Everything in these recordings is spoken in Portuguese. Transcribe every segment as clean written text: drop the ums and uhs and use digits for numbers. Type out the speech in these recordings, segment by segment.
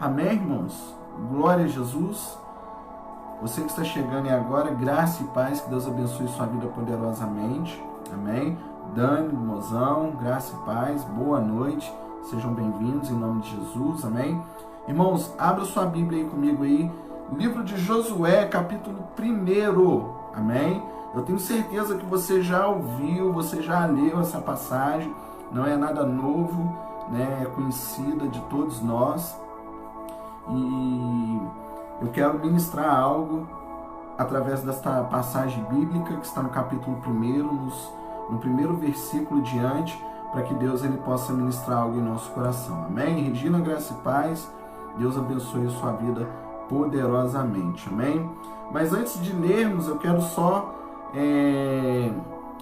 Amém, irmãos? Glória a Jesus. Você que está chegando aí agora, graça e paz, que Deus abençoe sua vida poderosamente. Amém? Dani, mozão, graça e paz, boa noite. Sejam bem-vindos em nome de Jesus. Amém? Irmãos, abra sua Bíblia aí comigo aí. Livro de Josué, capítulo 1. Amém? Eu tenho certeza que você já ouviu, você já leu essa passagem. Não é nada novo, né? É conhecida de todos nós. E eu quero ministrar algo através desta passagem bíblica que está no capítulo 1, no primeiro versículo diante, para que Deus ele possa ministrar algo em nosso coração. Amém? Regina, graça e paz. Deus abençoe a sua vida poderosamente. Amém? Mas antes de lermos, eu quero só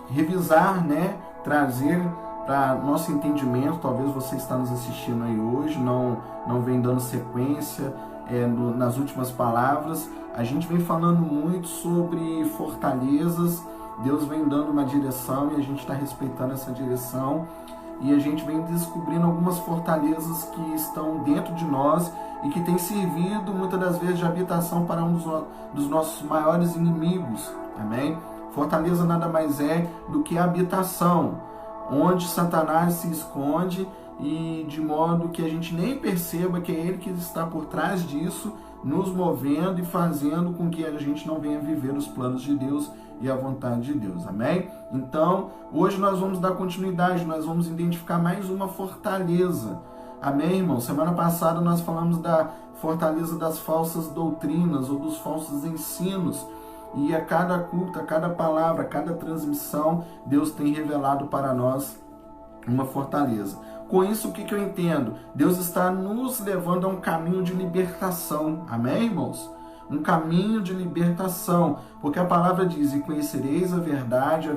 revisar, né? Trazer para nosso entendimento. Talvez você está nos assistindo aí hoje, não vem dando sequência nas últimas palavras. A gente vem falando muito sobre fortalezas. Deus vem dando uma direção e a gente está respeitando essa direção. E a gente vem descobrindo algumas fortalezas que estão dentro de nós e que tem servido muitas das vezes de habitação para um dos nossos maiores inimigos. Amém? Fortaleza nada mais é do que habitação, onde Satanás se esconde e de modo que a gente nem perceba que é ele que está por trás disso, nos movendo e fazendo com que a gente não venha viver os planos de Deus e a vontade de Deus. Amém? Então, hoje nós vamos dar continuidade, nós vamos identificar mais uma fortaleza. Amém, irmão? Semana passada nós falamos da fortaleza das falsas doutrinas ou dos falsos ensinos. E a cada culto, a cada palavra, a cada transmissão, Deus tem revelado para nós uma fortaleza. Com isso, o que eu entendo? Deus está nos levando a um caminho de libertação. Amém, irmãos? Um caminho de libertação. Porque a palavra diz, e conhecereis a verdade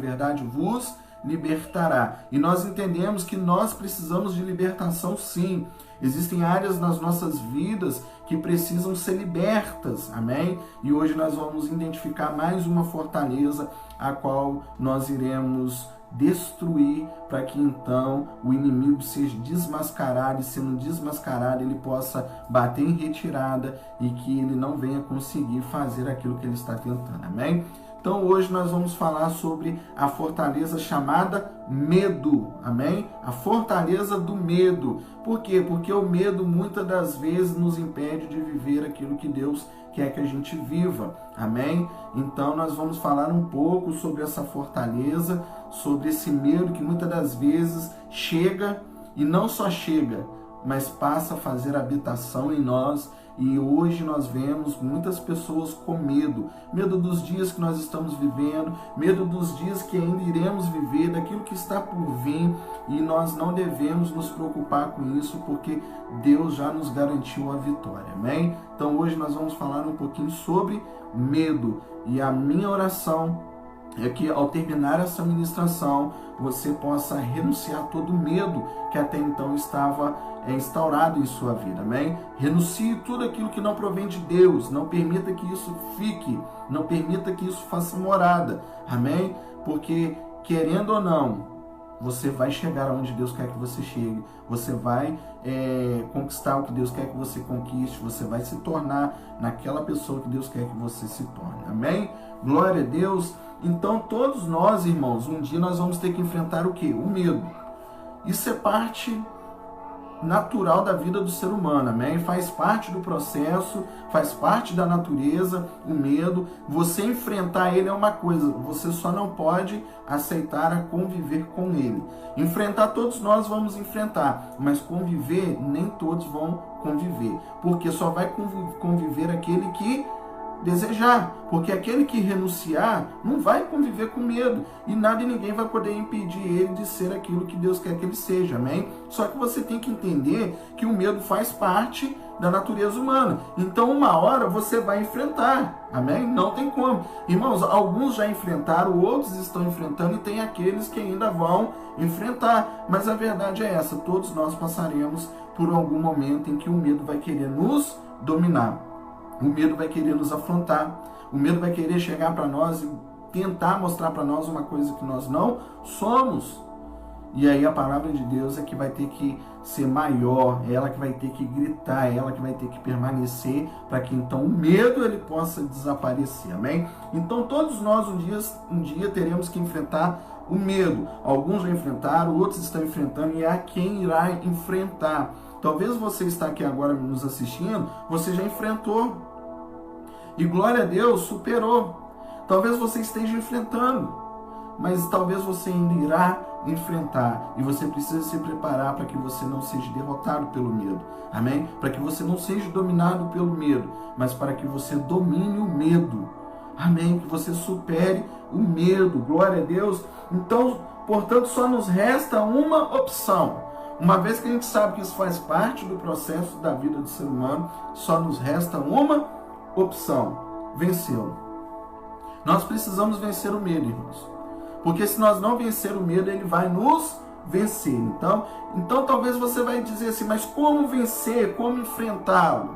vos libertará. E nós entendemos que nós precisamos de libertação, sim. Existem áreas nas nossas vidas que precisam ser libertas, amém? E hoje nós vamos identificar mais uma fortaleza a qual nós iremos destruir para que então o inimigo seja desmascarado e sendo desmascarado ele possa bater em retirada e que ele não venha conseguir fazer aquilo que ele está tentando, amém? Então hoje nós vamos falar sobre a fortaleza chamada medo, amém? A fortaleza do medo. Por quê? Porque o medo muitas das vezes nos impede de viver aquilo que Deus quer que a gente viva, amém? Então nós vamos falar um pouco sobre essa fortaleza, sobre esse medo que muitas das vezes chega e não só chega, mas passa a fazer habitação em nós. E hoje nós vemos muitas pessoas com medo dos dias que nós estamos vivendo, medo dos dias que ainda iremos viver, daquilo que está por vir, e nós não devemos nos preocupar com isso, porque Deus já nos garantiu a vitória, amém? Então hoje nós vamos falar um pouquinho sobre medo, e a minha oração é que ao terminar essa ministração, você possa renunciar todo o medo que até então estava instaurado em sua vida, amém? Renuncie tudo aquilo que não provém de Deus, não permita que isso fique, não permita que isso faça morada, amém? Porque, querendo ou não, você vai chegar aonde Deus quer que você chegue, você vai conquistar o que Deus quer que você conquiste, você vai se tornar naquela pessoa que Deus quer que você se torne, amém? Glória a Deus. Então todos nós, irmãos, um dia nós vamos ter que enfrentar o quê? O medo. Isso é parte natural da vida do ser humano, amém? Faz parte do processo, faz parte da natureza, o medo. Você enfrentar ele é uma coisa, você só não pode aceitar a conviver com ele. Enfrentar todos nós vamos enfrentar, mas conviver nem todos vão conviver, porque só vai conviver aquele que desejar, porque aquele que renunciar não vai conviver com medo e nada e ninguém vai poder impedir ele de ser aquilo que Deus quer que ele seja, amém? Só que você tem que entender que o medo faz parte da natureza humana, então uma hora você vai enfrentar, amém? Não tem como. Irmãos, alguns já enfrentaram, outros estão enfrentando e tem aqueles que ainda vão enfrentar, mas a verdade é essa, todos nós passaremos por algum momento em que o medo vai querer nos dominar. O medo vai querer nos afrontar, o medo vai querer chegar para nós e tentar mostrar para nós uma coisa que nós não somos. E aí a palavra de Deus é que vai ter que ser maior, é ela que vai ter que gritar, é ela que vai ter que permanecer, para que então o medo ele possa desaparecer, amém? Então todos nós um dia teremos que enfrentar o medo. Alguns já enfrentaram, outros estão enfrentando, e há quem irá enfrentar. Talvez você está aqui agora nos assistindo, você já enfrentou, e glória a Deus, superou. Talvez você esteja enfrentando, mas talvez você ainda irá enfrentar, e você precisa se preparar para que você não seja derrotado pelo medo, amém? Para que você não seja dominado pelo medo, mas para que você domine o medo, amém? Que você supere o medo, glória a Deus. Então, portanto, só nos resta uma opção. Uma vez que a gente sabe que isso faz parte do processo da vida do ser humano, só nos resta uma opção: vencê-lo. Nós precisamos vencer o medo, irmãos. Porque se nós não vencer o medo, ele vai nos vencer. Então talvez você vai dizer assim, mas como vencer? Como enfrentá-lo?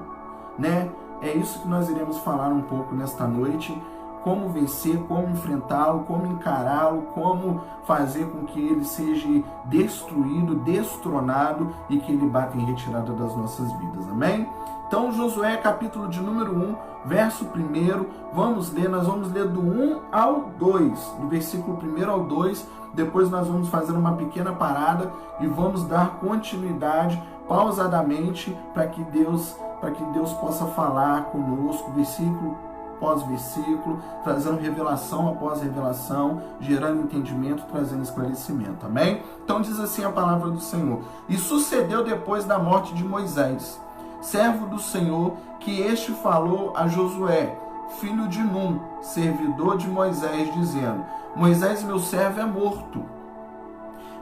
Né? É isso que nós iremos falar um pouco nesta noite. Como vencer, como enfrentá-lo, como encará-lo, como fazer com que ele seja destruído, destronado e que ele bata em retirada das nossas vidas. Amém? Então, Josué, capítulo de número 1, verso 1, nós vamos ler do 1 ao 2, do versículo 1 ao 2, depois nós vamos fazer uma pequena parada e vamos dar continuidade pausadamente para que Deus possa falar conosco, versículo após versículo, trazendo revelação após revelação, gerando entendimento, trazendo esclarecimento, amém? Então diz assim a palavra do Senhor: e sucedeu depois da morte de Moisés, servo do Senhor, que este falou a Josué, filho de Num, servidor de Moisés, dizendo: Moisés, meu servo, é morto.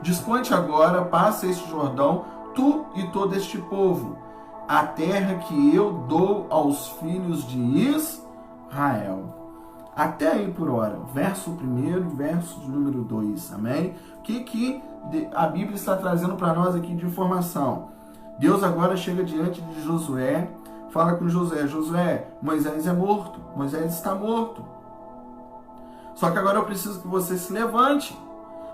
Dispõe-te agora, passa este Jordão, tu e todo este povo, a terra que eu dou aos filhos de Israel. Até aí por hora, verso 1, verso de número 2, amém? O que a Bíblia está trazendo para nós aqui de informação? Deus agora chega diante de Josué, fala com Josué: Josué, Moisés é morto, Moisés está morto. Só que agora eu preciso que você se levante,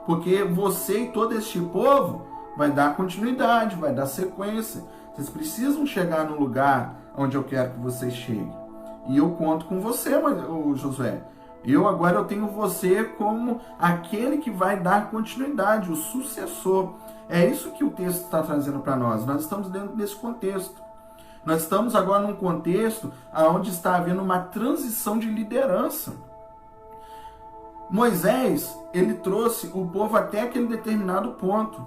porque você e todo este povo vai dar continuidade, vai dar sequência. Vocês precisam chegar no lugar onde eu quero que vocês cheguem. E eu conto com você, Josué. Eu tenho você como aquele que vai dar continuidade, o sucessor. É isso que o texto está trazendo para nós. Nós estamos dentro desse contexto. Nós estamos agora num contexto onde está havendo uma transição de liderança. Moisés, ele trouxe o povo até aquele determinado ponto.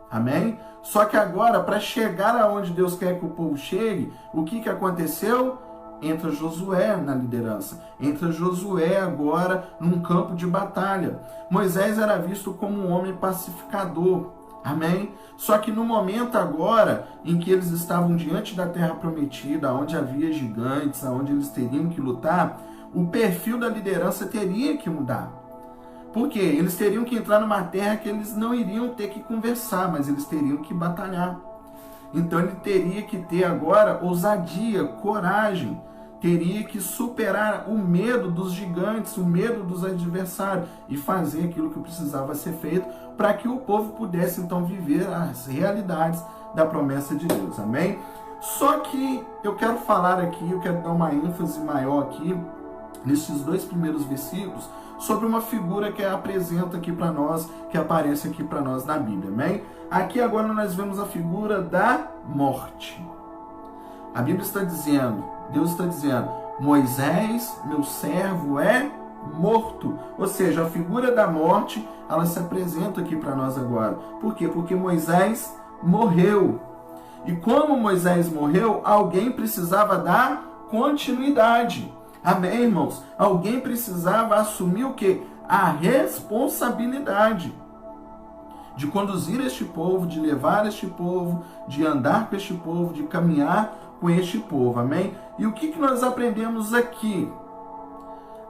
Amém? Só que agora, para chegar aonde Deus quer que o povo chegue, o que aconteceu? Entra Josué na liderança. Entra Josué agora num campo de batalha. Moisés era visto como um homem pacificador. Amém? Só que no momento agora em que eles estavam diante da terra prometida, onde havia gigantes, onde eles teriam que lutar, o perfil da liderança teria que mudar. Por quê? Eles teriam que entrar numa terra que eles não iriam ter que conversar, mas eles teriam que batalhar. Então ele teria que ter agora ousadia, coragem, teria que superar o medo dos gigantes, o medo dos adversários e fazer aquilo que precisava ser feito para que o povo pudesse então viver as realidades da promessa de Deus, amém? Só que eu quero falar aqui, eu quero dar uma ênfase maior aqui, nesses 2 primeiros versículos, sobre uma figura que apresenta aqui para nós, que aparece aqui para nós na Bíblia, amém? Aqui agora nós vemos a figura da morte. A Bíblia está dizendo, Deus está dizendo: Moisés, meu servo, é morto. Ou seja, a figura da morte, ela se apresenta aqui para nós agora. Por quê? Porque Moisés morreu. E como Moisés morreu, alguém precisava dar continuidade. Amém, irmãos? Alguém precisava assumir o quê? A responsabilidade de conduzir este povo, de levar este povo, de andar com este povo, de caminhar com este povo, amém? E o que nós aprendemos aqui?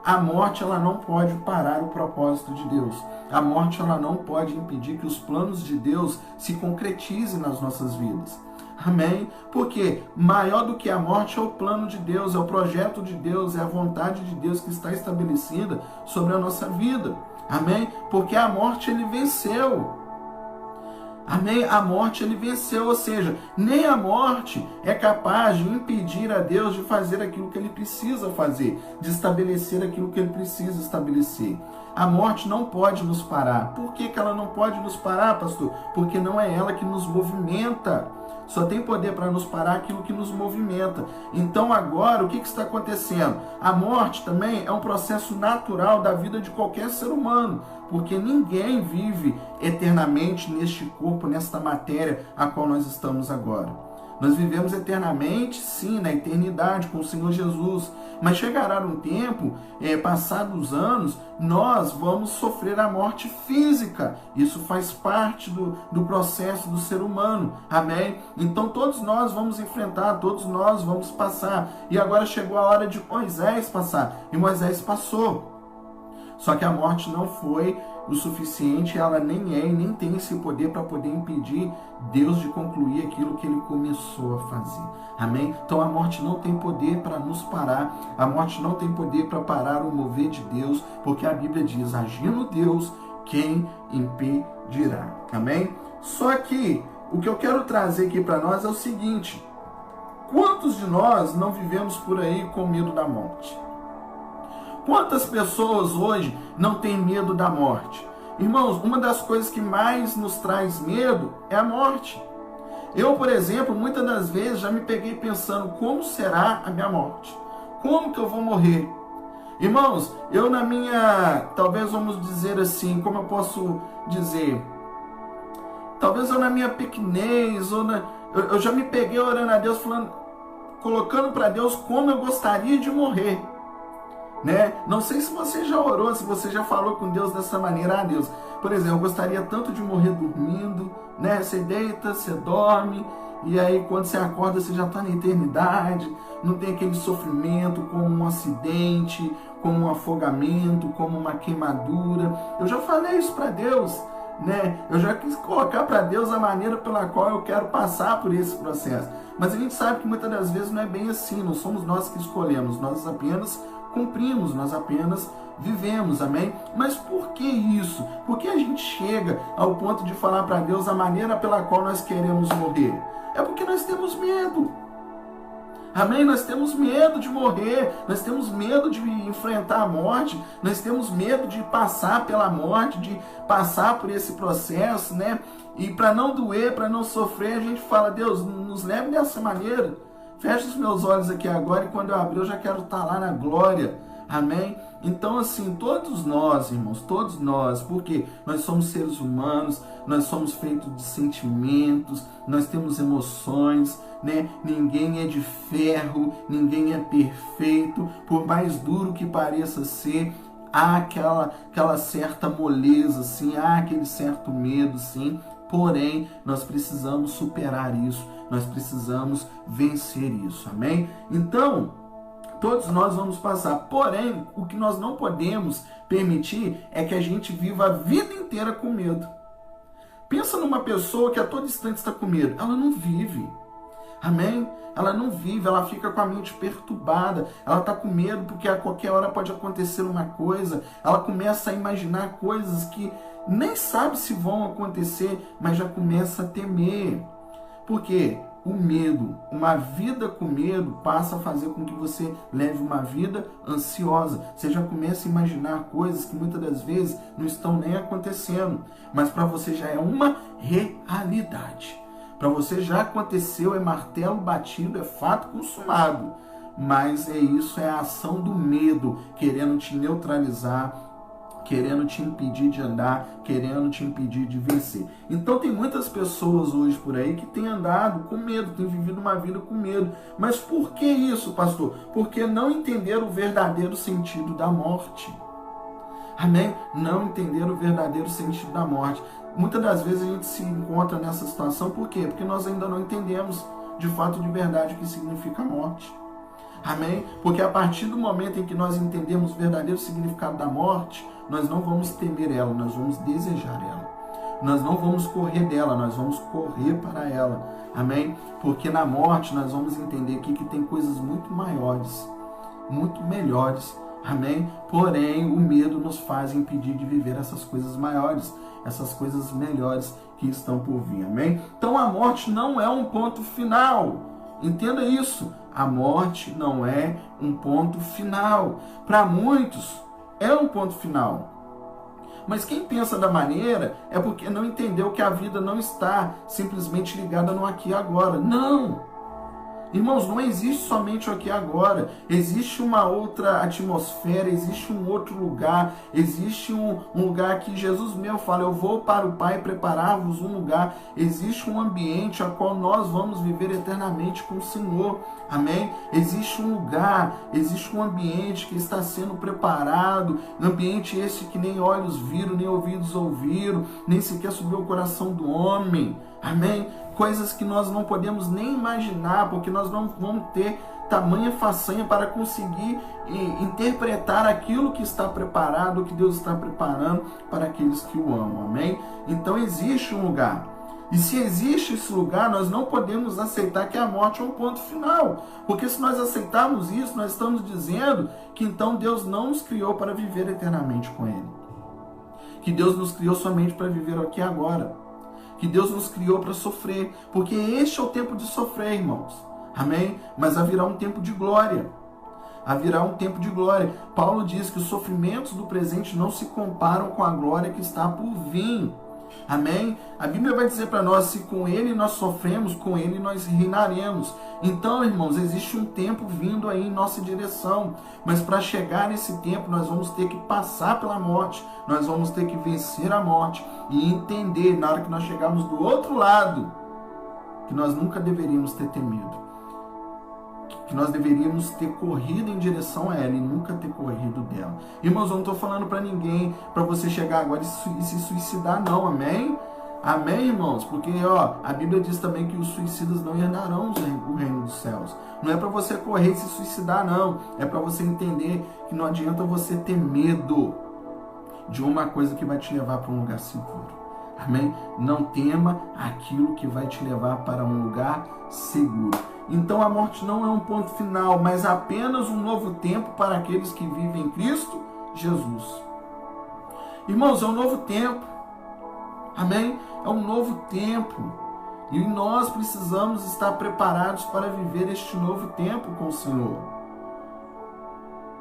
A morte, ela não pode parar o propósito de Deus. A morte, ela não pode impedir que os planos de Deus se concretizem nas nossas vidas. Amém? Porque maior do que a morte é o plano de Deus, é o projeto de Deus, é a vontade de Deus que está estabelecida sobre a nossa vida. Amém? Porque a morte, ele venceu. Amém? A morte ele venceu, ou seja, nem a morte é capaz de impedir a Deus de fazer aquilo que ele precisa fazer, de estabelecer aquilo que ele precisa estabelecer. A morte não pode nos parar. Por que ela não pode nos parar, pastor? Porque não é ela que nos movimenta. Só tem poder para nos parar aquilo que nos movimenta. Então agora, o que está acontecendo? A morte também é um processo natural da vida de qualquer ser humano, porque ninguém vive eternamente neste corpo, nesta matéria a qual nós estamos agora. Nós vivemos eternamente, sim, na eternidade com o Senhor Jesus. Mas chegará um tempo, passados os anos, nós vamos sofrer a morte física. Isso faz parte do processo do ser humano. Amém? Então todos nós vamos enfrentar, todos nós vamos passar. E agora chegou a hora de Moisés passar. E Moisés passou. Só que a morte não foi o suficiente, ela nem é e nem tem esse poder para poder impedir Deus de concluir aquilo que ele começou a fazer. Amém? Então a morte não tem poder para nos parar, a morte não tem poder para parar o mover de Deus, porque a Bíblia diz, agindo Deus, quem impedirá? Amém? Só que o que eu quero trazer aqui para nós é o seguinte, quantos de nós não vivemos por aí com medo da morte? Quantas pessoas hoje não têm medo da morte? Irmãos, uma das coisas que mais nos traz medo é a morte. Eu, por exemplo, muitas das vezes já me peguei pensando, como será a minha morte? Como que eu vou morrer? Irmãos, eu na minha, talvez vamos dizer assim, como eu posso dizer? Talvez eu na minha pequenez, eu já me peguei orando a Deus, falando, colocando para Deus como eu gostaria de morrer. Né? Não sei se você já orou, se você já falou com Deus dessa maneira. Deus, por exemplo, eu gostaria tanto de morrer dormindo, né? Você deita, você dorme, e aí quando você acorda você já está na eternidade, não tem aquele sofrimento como um acidente, como um afogamento, como uma queimadura. Eu já falei isso para Deus, né? Eu já quis colocar para Deus a maneira pela qual eu quero passar por esse processo, mas a gente sabe que muitas das vezes não é bem assim, não somos nós que escolhemos, nós apenas cumprimos, nós apenas vivemos, amém? Mas por que isso? Por que a gente chega ao ponto de falar para Deus a maneira pela qual nós queremos morrer? É porque nós temos medo. Amém? Nós temos medo de morrer, nós temos medo de enfrentar a morte, nós temos medo de passar pela morte, de passar por esse processo, né? E para não doer, para não sofrer, a gente fala, Deus, nos leve dessa maneira. Fecha os meus olhos aqui agora e quando eu abrir eu já quero estar lá na glória. Amém? Então assim, todos nós, irmãos, todos nós, porque nós somos seres humanos, nós somos feitos de sentimentos, nós temos emoções, né? Ninguém é de ferro, ninguém é perfeito, por mais duro que pareça ser, há aquela certa moleza, assim, há aquele certo medo, sim. Porém, nós precisamos superar isso, nós precisamos vencer isso, amém? Então, todos nós vamos passar, porém, o que nós não podemos permitir é que a gente viva a vida inteira com medo. Pensa numa pessoa que a todo instante está com medo, ela não vive, amém? Ela não vive, ela fica com a mente perturbada, ela está com medo porque a qualquer hora pode acontecer uma coisa, ela começa a imaginar coisas que nem sabe se vão acontecer, mas já começa a temer. Por quê? O medo, uma vida com medo passa a fazer com que você leve uma vida ansiosa. Você já começa a imaginar coisas que muitas das vezes não estão nem acontecendo, mas para você já é uma realidade. Para você já aconteceu, é martelo batido, é fato consumado. Mas é isso, é a ação do medo querendo te neutralizar, querendo te impedir de andar, querendo te impedir de vencer. Então tem muitas pessoas hoje por aí que têm andado com medo, têm vivido uma vida com medo. Mas por que isso, pastor? Porque não entenderam o verdadeiro sentido da morte. Amém? Não entenderam o verdadeiro sentido da morte. Muitas das vezes a gente se encontra nessa situação, por quê? Porque nós ainda não entendemos de fato, de verdade, o que significa a morte. Amém? Porque a partir do momento em que nós entendemos o verdadeiro significado da morte, nós não vamos temer ela, nós vamos desejar ela. Nós não vamos correr dela, nós vamos correr para ela. Amém? Porque na morte nós vamos entender aqui que tem coisas muito maiores, muito melhores. Amém? Porém, o medo nos faz impedir de viver essas coisas maiores. essas coisas melhores que estão por vir, amém? Então a morte não é um ponto final, entenda isso, a morte não é um ponto final. Para muitos é um ponto final, mas quem pensa da maneira é porque não entendeu que a vida não está simplesmente ligada no aqui e agora. Não! Irmãos, não existe somente o aqui e agora. Existe uma outra atmosfera, existe um outro lugar, existe um lugar que Jesus mesmo fala, eu vou para o Pai preparar-vos um lugar. Existe um ambiente a qual nós vamos viver eternamente com o Senhor. Amém? Existe um lugar, existe um ambiente que está sendo preparado, um ambiente esse que nem olhos viram, nem ouvidos ouviram, nem sequer subiu o coração do homem. Amém? Coisas que nós não podemos nem imaginar, porque nós não vamos ter tamanha façanha para conseguir interpretar aquilo que está preparado, o que Deus está preparando para aqueles que o amam. Amém? Então existe um lugar. E se existe esse lugar, nós não podemos aceitar que a morte é um ponto final. Porque se nós aceitarmos isso, nós estamos dizendo que então Deus não nos criou para viver eternamente com Ele. Que Deus nos criou somente para viver aqui e agora. Que Deus nos criou para sofrer, porque este é o tempo de sofrer, irmãos. Amém? Mas haverá um tempo de glória. Haverá um tempo de glória. Paulo diz que os sofrimentos do presente não se comparam com a glória que está por vir. Amém? A Bíblia vai dizer para nós, se com Ele nós sofremos, com Ele nós reinaremos. Então, irmãos, existe um tempo vindo aí em nossa direção. Mas para chegar nesse tempo, nós vamos ter que passar pela morte. Nós vamos ter que vencer a morte e entender, na hora que nós chegarmos do outro lado, que nós nunca deveríamos ter temido. Que nós deveríamos ter corrido em direção a ela e nunca ter corrido dela. Irmãos, eu não estou falando para ninguém, para você chegar agora e se suicidar, não, amém? Amém, irmãos? Porque a Bíblia diz também que os suicidas não herdarão o reino dos céus. Não é para você correr e se suicidar, não. É para você entender que não adianta você ter medo de uma coisa que vai te levar para um lugar seguro. Amém? Não tema aquilo que vai te levar para um lugar seguro. Então a morte não é um ponto final, mas apenas um novo tempo para aqueles que vivem em Cristo Jesus. Irmãos, é um novo tempo. Amém? É um novo tempo. E nós precisamos estar preparados para viver este novo tempo com o Senhor.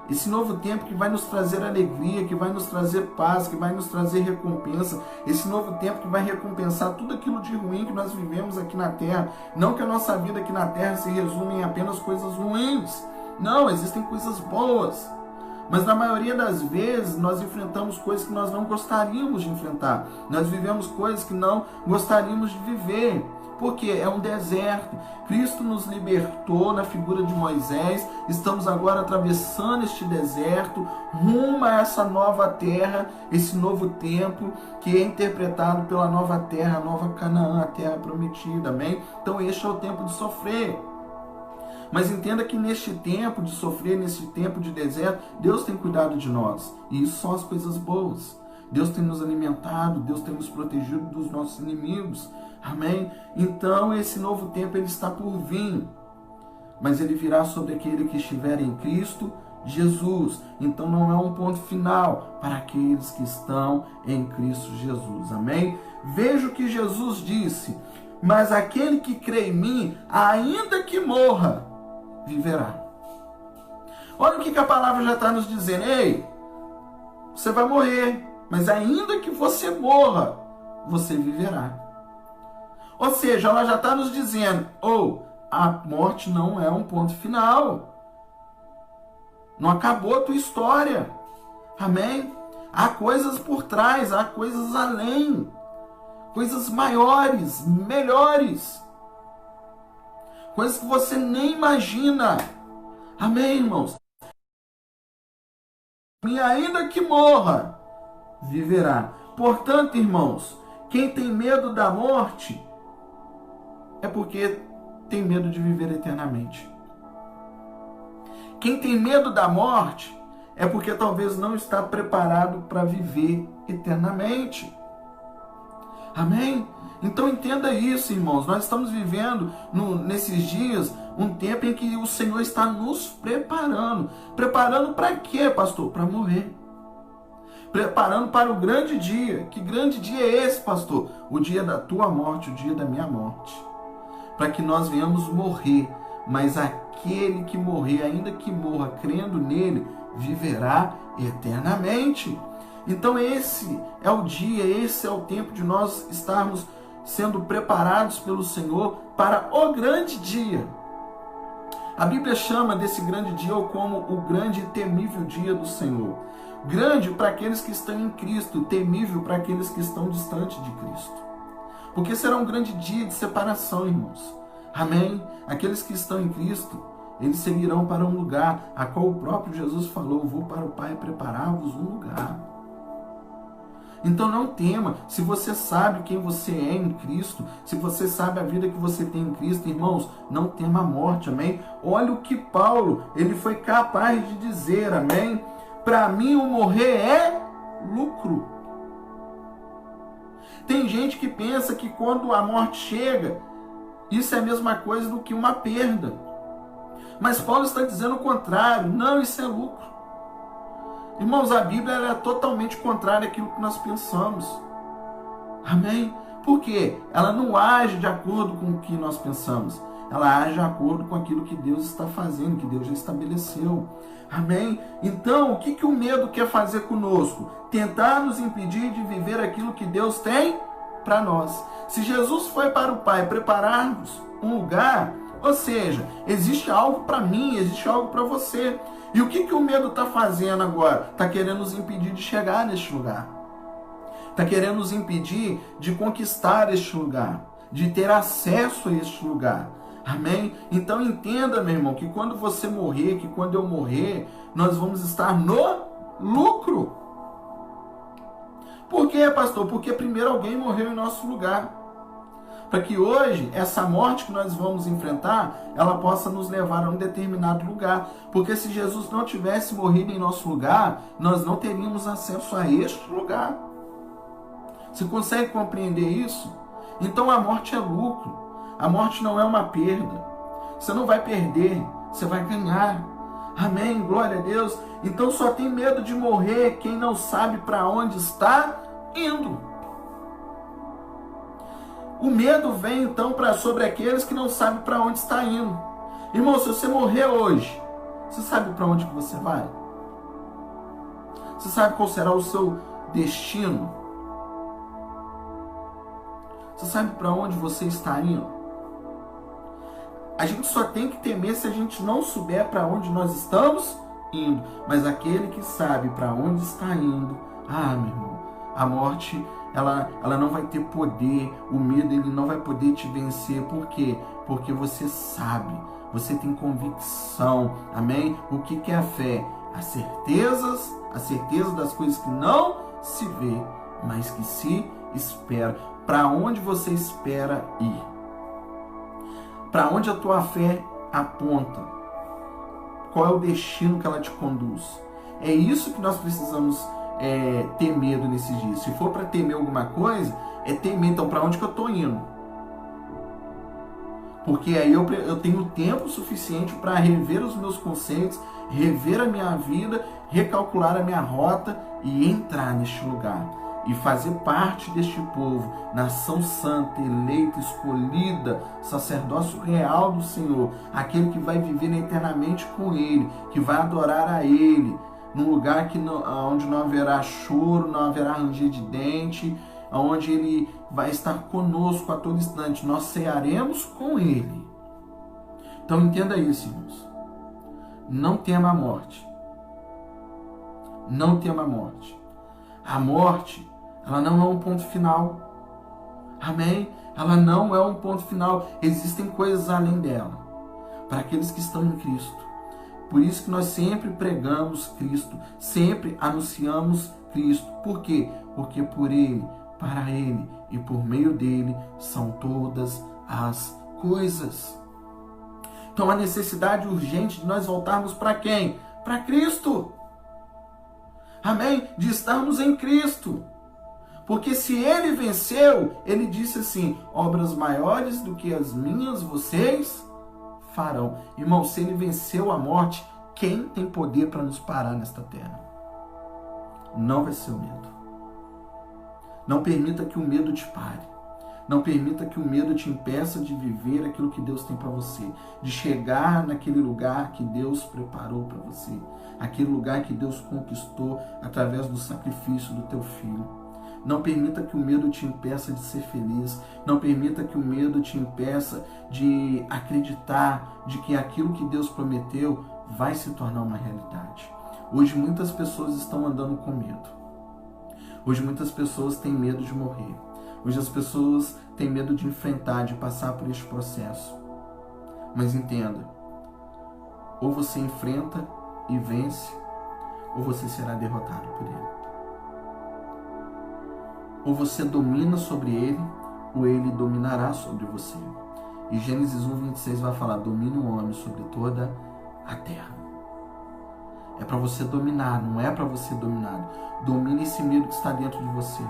Esse novo tempo que vai nos trazer alegria, que vai nos trazer paz, que vai nos trazer recompensa. Esse novo tempo que vai recompensar tudo aquilo de ruim que nós vivemos aqui na Terra. Não que a nossa vida aqui na Terra se resume em apenas coisas ruins. Não, existem coisas boas. Mas na maioria das vezes nós enfrentamos coisas que nós não gostaríamos de enfrentar. Nós vivemos coisas que não gostaríamos de viver. Porque é um deserto. Cristo nos libertou na figura de Moisés. Estamos agora atravessando este deserto, rumo a essa nova terra, esse novo tempo, que é interpretado pela nova terra, a nova Canaã, a terra prometida. Amém? Então este é o tempo de sofrer. Mas entenda que neste tempo de sofrer, neste tempo de deserto, Deus tem cuidado de nós. E isso são as coisas boas. Deus tem nos alimentado, Deus tem nos protegido dos nossos inimigos. Amém? Então esse novo tempo ele está por vir. Mas ele virá sobre aquele que estiver em Cristo Jesus. Então não é um ponto final para aqueles que estão em Cristo Jesus. Amém? Veja o que Jesus disse. Mas aquele que crê em mim, ainda que morra, viverá. Olha o que a palavra já está nos dizendo. Ei, você vai morrer, mas ainda que você morra, você viverá. Ou seja, ela já está nos dizendo, a morte não é um ponto final. Não acabou a tua história. Amém? Há coisas por trás, há coisas além. Coisas maiores, melhores. Coisas que você nem imagina. Amém, irmãos? E ainda que morra, viverá. Portanto, irmãos, quem tem medo da morte é porque tem medo de viver eternamente. Quem tem medo da morte é porque talvez não está preparado para viver eternamente. Amém? Então entenda isso, irmãos. Nós estamos vivendo nesses dias um tempo em que o Senhor está nos preparando. Preparando para quê, pastor? Para morrer. preparando para o grande dia. Que grande dia é esse, pastor? O dia da tua morte, o dia da minha morte. Para que nós venhamos morrer, mas aquele que morrer, ainda que morra crendo nele, viverá eternamente. Então esse é o dia, esse é o tempo de nós estarmos sendo preparados pelo Senhor para o grande dia. A Bíblia chama desse grande dia como o grande e temível dia do Senhor. Grande para aqueles que estão em Cristo, temível para aqueles que estão distantes de Cristo. Porque será um grande dia de separação, irmãos. Amém? Aqueles que estão em Cristo, eles seguirão para um lugar a qual o próprio Jesus falou: vou para o Pai preparar-vos um lugar. Então não tema, se você sabe quem você é em Cristo, se você sabe a vida que você tem em Cristo, irmãos, não tema a morte, amém? Olha o que Paulo, ele foi capaz de dizer, amém? Para mim o morrer é lucro. Tem gente que pensa que quando a morte chega, isso é a mesma coisa do que uma perda. Mas Paulo está dizendo o contrário, não, isso é lucro. Irmãos, a Bíblia é totalmente contrária àquilo que nós pensamos. Amém? Por quê? Ela não age de acordo com o que nós pensamos. Ela age de acordo com aquilo que Deus está fazendo, que Deus já estabeleceu. Amém? Então, o que o medo quer fazer conosco? Tentar nos impedir de viver aquilo que Deus tem para nós. Se Jesus foi para o Pai preparar-nos um lugar, ou seja, existe algo para mim, existe algo para você. E o que o medo está fazendo agora? Está querendo nos impedir de chegar neste lugar. Está querendo nos impedir de conquistar este lugar, de ter acesso a este lugar. Amém? Então entenda, meu irmão, que quando você morrer, que quando eu morrer, nós vamos estar no lucro. Por quê, pastor? Porque primeiro alguém morreu em nosso lugar. Para que hoje, essa morte que nós vamos enfrentar, ela possa nos levar a um determinado lugar. Porque se Jesus não tivesse morrido em nosso lugar, nós não teríamos acesso a este lugar. Você consegue compreender isso? Então a morte é lucro. A morte não é uma perda. Você não vai perder, você vai ganhar. Amém, glória a Deus. Então só tem medo de morrer quem não sabe para onde está indo. O medo vem então sobre aqueles que não sabem para onde está indo. Irmão, se você morrer hoje, você sabe para onde que você vai? Você sabe qual será o seu destino? Você sabe para onde você está indo? A gente só tem que temer se a gente não souber para onde nós estamos indo. Mas aquele que sabe para onde está indo, meu irmão, a morte, ela não vai ter poder, o medo ele não vai poder te vencer. Por quê? Porque você sabe, você tem convicção, amém? O que é a fé? A certeza das coisas que não se vê, mas que se espera. Para onde você espera ir? Para onde a tua fé aponta? Qual é o destino que ela te conduz? É isso que nós precisamos ter medo nesses dias. Se for para temer alguma coisa, é temer, então, para onde que eu estou indo? Porque aí eu tenho tempo suficiente para rever os meus conceitos, rever a minha vida, recalcular a minha rota e entrar neste lugar. E fazer parte deste povo, nação santa, eleita, escolhida, sacerdócio real do Senhor, aquele que vai viver eternamente com Ele, que vai adorar a Ele, num lugar onde não haverá choro, não haverá ranger de dente, onde Ele vai estar conosco a todo instante, nós cearemos com Ele. Então entenda isso, irmãos. Não tema a morte. Não tema a morte. A morte, ela não é um ponto final. Amém? Ela não é um ponto final. Existem coisas além dela. Para aqueles que estão em Cristo. Por isso que nós sempre pregamos Cristo. Sempre anunciamos Cristo. Por quê? Porque por Ele, para Ele e por meio dEle são todas as coisas. Então a necessidade urgente de nós voltarmos para quem? Para Cristo. Amém? De estarmos em Cristo. Porque se Ele venceu, Ele disse assim: obras maiores do que as minhas vocês farão. Irmão, se Ele venceu a morte, quem tem poder para nos parar nesta terra? não vai ser o medo. Não permita que o medo te pare. Não permita que o medo te impeça de viver aquilo que Deus tem para você, de chegar naquele lugar que Deus preparou para você, aquele lugar que Deus conquistou através do sacrifício do teu filho. Não permita que o medo te impeça de ser feliz. Não permita que o medo te impeça de acreditar de que aquilo que Deus prometeu vai se tornar uma realidade. Hoje muitas pessoas estão andando com medo. Hoje muitas pessoas têm medo de morrer. Hoje as pessoas têm medo de enfrentar, de passar por este processo. Mas entenda, ou você enfrenta e vence, ou você será derrotado por ele. Ou você domina sobre ele, ou ele dominará sobre você. E Gênesis 1:26 vai falar: domine o homem sobre toda a terra. É para você dominar, não é para você dominado. Domine esse medo que está dentro de você.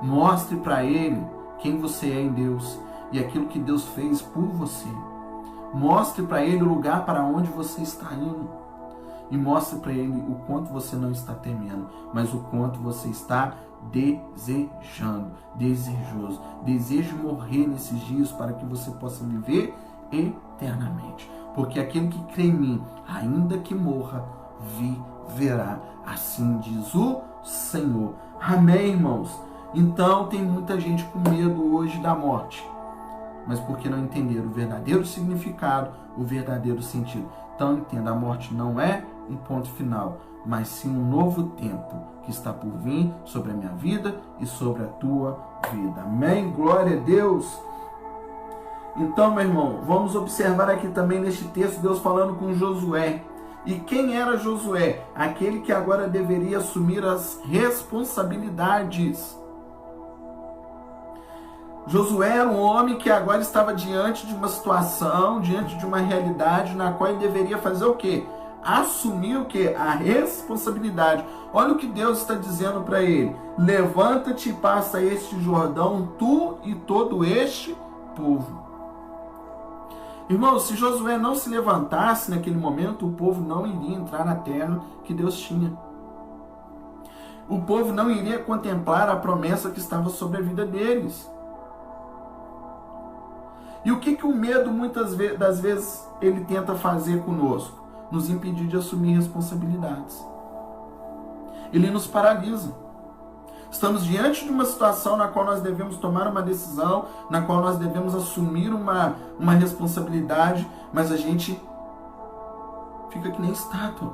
Mostre para ele quem você é em Deus e aquilo que Deus fez por você. Mostre para ele o lugar para onde você está indo. E mostre para ele o quanto você não está temendo, mas o quanto você está desejando, desejoso. Desejo morrer nesses dias para que você possa viver eternamente. Porque aquele que crê em mim, ainda que morra, viverá. Assim diz o Senhor. Amém, irmãos? Então tem muita gente com medo hoje da morte, mas porque não entenderam o verdadeiro significado, o verdadeiro sentido. Então entenda, a morte não é um ponto final, mas sim um novo tempo que está por vir sobre a minha vida e sobre a tua vida. Amém? Glória a Deus! Então, meu irmão, vamos observar aqui também neste texto Deus falando com Josué. E quem era Josué? Aquele que agora deveria assumir as responsabilidades. Josué era um homem que agora estava diante de uma situação, diante de uma realidade na qual ele deveria fazer o quê? Assumir o quê? A responsabilidade. Olha o que Deus está dizendo para ele: levanta-te e passa este Jordão, tu e todo este povo. Irmão, se Josué não se levantasse naquele momento, o povo não iria entrar na terra que Deus tinha. O povo não iria contemplar a promessa que estava sobre a vida deles. E o que o medo muitas das vezes ele tenta fazer conosco? Nos impedir de assumir responsabilidades. Ele nos paralisa. Estamos diante de uma situação na qual nós devemos tomar uma decisão, na qual nós devemos assumir uma responsabilidade, mas a gente fica que nem estátua.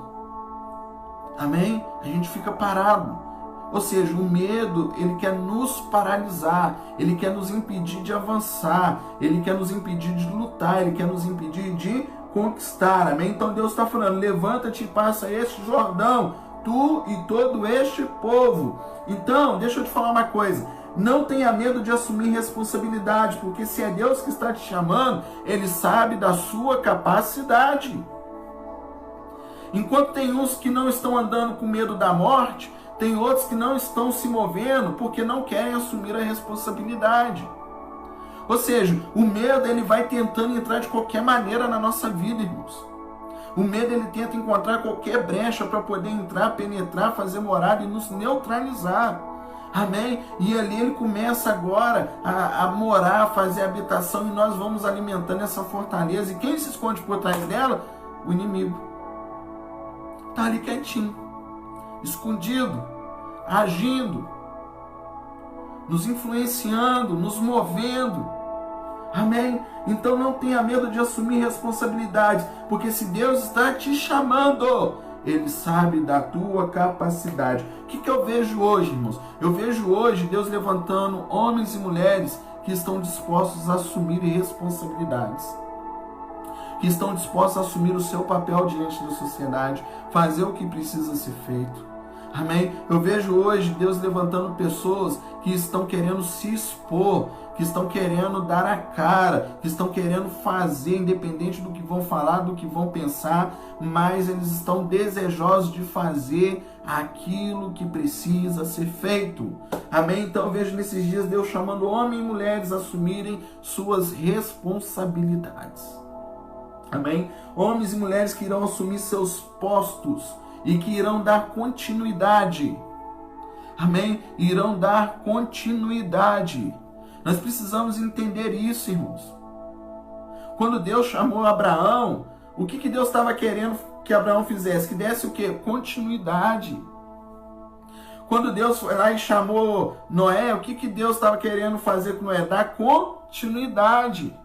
Amém? A gente fica parado. Ou seja, o medo, ele quer nos paralisar, ele quer nos impedir de avançar, ele quer nos impedir de lutar, ele quer nos impedir de conquistar. Amém? Então Deus está falando: levanta-te e passa este Jordão, tu e todo este povo. Então, deixa eu te falar uma coisa: não tenha medo de assumir responsabilidade, porque se é Deus que está te chamando, Ele sabe da sua capacidade. Enquanto tem uns que não estão andando com medo da morte, tem outros que não estão se movendo porque não querem assumir a responsabilidade. Ou seja, o medo ele vai tentando entrar de qualquer maneira na nossa vida, irmãos. O medo ele tenta encontrar qualquer brecha para poder entrar, penetrar, fazer morada e nos neutralizar. Amém? E ali ele começa agora a morar, a fazer habitação, e nós vamos alimentando essa fortaleza. E quem se esconde por trás dela? O inimigo. Está ali quietinho, escondido, agindo, nos influenciando, nos movendo. Amém? Então não tenha medo de assumir responsabilidades, porque se Deus está te chamando, Ele sabe da tua capacidade. O que eu vejo hoje, irmãos? Eu vejo hoje Deus levantando homens e mulheres que estão dispostos a assumir responsabilidades, que estão dispostos a assumir o seu papel diante da sociedade, fazer o que precisa ser feito. Amém? Eu vejo hoje Deus levantando pessoas que estão querendo se expor, que estão querendo dar a cara, que estão querendo fazer, independente do que vão falar, do que vão pensar, mas eles estão desejosos de fazer aquilo que precisa ser feito. Amém? Então eu vejo nesses dias Deus chamando homens e mulheres a assumirem suas responsabilidades. Amém? Homens e mulheres que irão assumir seus postos e que irão dar continuidade. Amém? Irão dar continuidade. Nós precisamos entender isso, irmãos. Quando Deus chamou Abraão, o que Deus estava querendo que Abraão fizesse? Que desse o quê? Continuidade. Quando Deus foi lá e chamou Noé, o que Deus estava querendo fazer com Noé? Dar continuidade.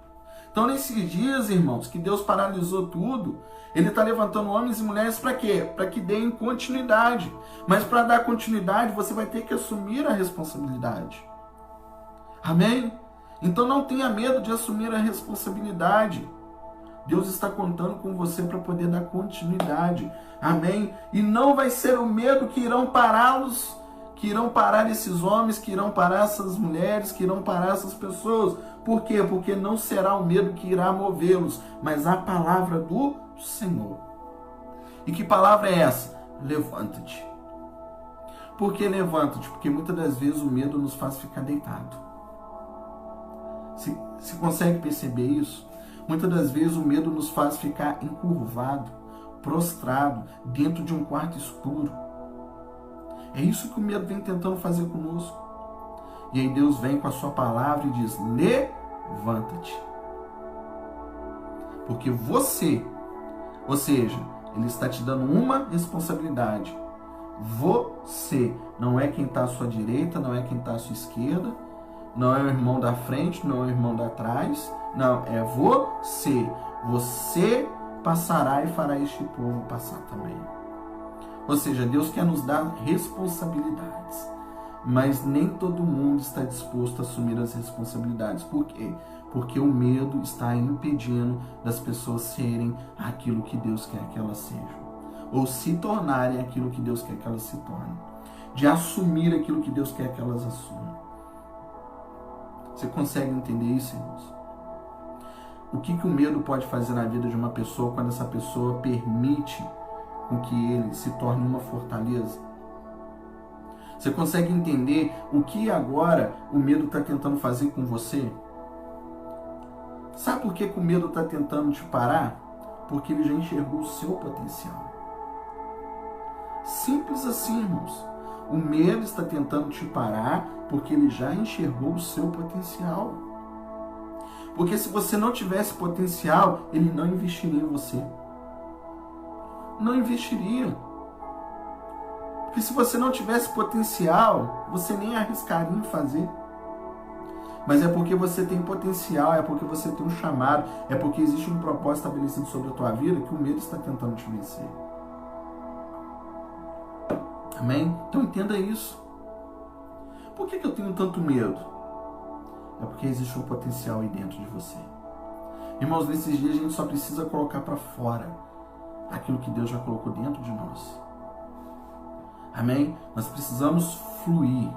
Então, nesses dias, irmãos, que Deus paralisou tudo, Ele está levantando homens e mulheres para quê? Para que deem continuidade. Mas para dar continuidade, você vai ter que assumir a responsabilidade. Amém? Então não tenha medo de assumir a responsabilidade. Deus está contando com você para poder dar continuidade. Amém? E não vai ser o medo que irão pará-los, que irão parar esses homens, que irão parar essas mulheres, que irão parar essas pessoas. Por quê? Porque não será o medo que irá movê-los, mas a palavra do Senhor. E que palavra é essa? Levanta-te. Por que levanta-te? Porque muitas das vezes o medo nos faz ficar deitado. Se consegue perceber isso? Muitas das vezes o medo nos faz ficar encurvado, prostrado, dentro de um quarto escuro. É isso que o medo vem tentando fazer conosco. E aí Deus vem com a sua palavra e diz: levanta-te. Porque você, ou seja, Ele está te dando uma responsabilidade. Você não é quem está à sua direita, não é quem está à sua esquerda, não é o irmão da frente, não é o irmão da trás. Não, é você. Você passará e fará este povo passar também. Ou seja, Deus quer nos dar responsabilidades. Mas nem todo mundo está disposto a assumir as responsabilidades. Por quê? Porque o medo está impedindo das pessoas serem aquilo que Deus quer que elas sejam. Ou se tornarem aquilo que Deus quer que elas se tornem. De assumir aquilo que Deus quer que elas assumam. Você consegue entender isso, irmãos? O que o medo pode fazer na vida de uma pessoa quando essa pessoa permite com que ele se torne uma fortaleza? Você consegue entender o que agora o medo está tentando fazer com você? Sabe por que o medo está tentando te parar? Porque ele já enxergou o seu potencial. Simples assim, irmãos. O medo está tentando te parar porque ele já enxergou o seu potencial. Porque se você não tivesse potencial, ele não investiria em você. Não investiria. Porque se você não tivesse potencial, você nem arriscaria em fazer. Mas é porque você tem potencial, é porque você tem um chamado, é porque existe um propósito estabelecido sobre a tua vida que o medo está tentando te vencer. Amém? Então entenda isso. Por que eu tenho tanto medo? É porque existe um potencial aí dentro de você. Irmãos, nesses dias a gente só precisa colocar para fora aquilo que Deus já colocou dentro de nós. Amém? Nós precisamos fluir.